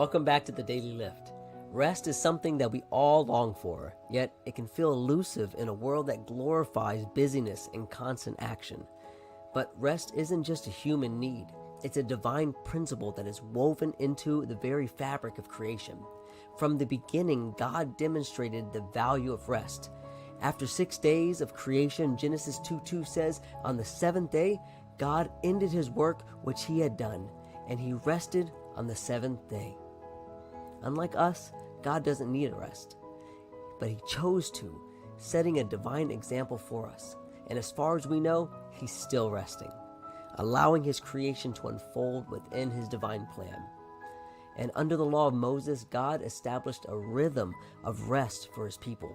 Welcome back to the Daily Lift. Rest is something that we all long for, yet it can feel elusive in a world that glorifies busyness and constant action. But rest isn't just a human need. It's a divine principle that is woven into the very fabric of creation. From the beginning, God demonstrated the value of rest. After 6 days of creation, Genesis 2:2 says, "On the seventh day, God ended his work which he had done, and he rested on the seventh day." Unlike us, God doesn't need a rest, but he chose to, setting a divine example for us. And as far as we know, he's still resting, allowing his creation to unfold within his divine plan. And under the law of Moses, God established a rhythm of rest for his people.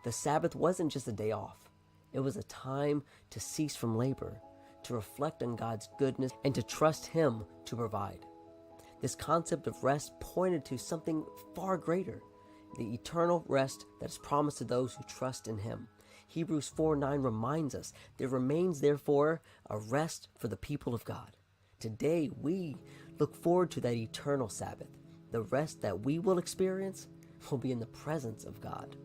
The Sabbath wasn't just a day off. It was a time to cease from labor, to reflect on God's goodness, and to trust him to provide. This concept of rest pointed to something far greater, the eternal rest that is promised to those who trust in him. Hebrews 4:9 reminds us, "There remains therefore a rest for the people of God." Today we look forward to that eternal Sabbath. The rest that we will experience will be in the presence of God.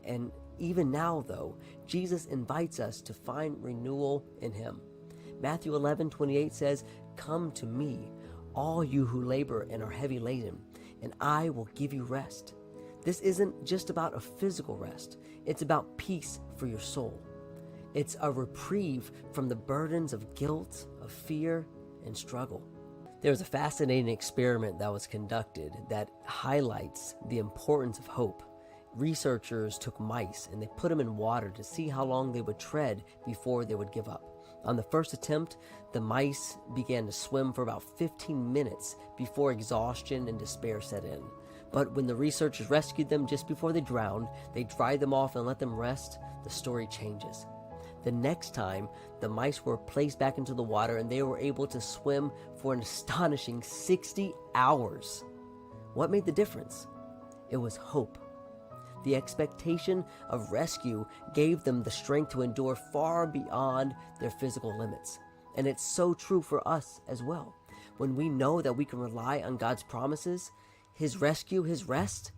And even now, though, Jesus invites us to find renewal in him. Matthew 11:28 says, "Come to me, all you who labor and are heavy laden, and I will give you rest." This isn't just about a physical rest. It's about peace for your soul. It's a reprieve from the burdens of guilt, of fear, and struggle. There was a fascinating experiment that was conducted that highlights the importance of hope. Researchers took mice and they put them in water to see how long they would tread before they would give up. On the first attempt, the mice began to swim for about 15 minutes before exhaustion and despair set in. But when the researchers rescued them just before they drowned, they dried them off and let them rest, the story changes. The next time, the mice were placed back into the water and they were able to swim for an astonishing 60 hours. What made the difference? It was hope. The expectation of rescue gave them the strength to endure far beyond their physical limits. And it's so true for us as well. When we know that we can rely on God's promises, his rescue, his rest,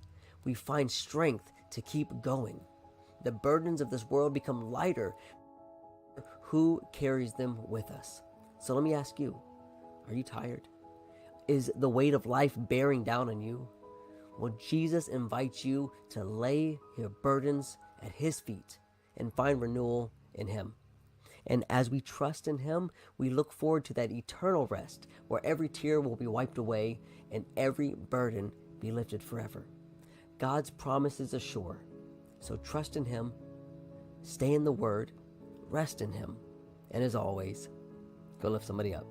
we find strength to keep going. The burdens of this world become lighter. Who carries them with us? So let me ask you, are you tired? Is the weight of life bearing down on you? Well, Jesus invites you to lay your burdens at his feet and find renewal in him. And as we trust in him, we look forward to that eternal rest where every tear will be wiped away and every burden be lifted forever. God's promises are sure. So trust in him, stay in the word, rest in him, and as always, go lift somebody up.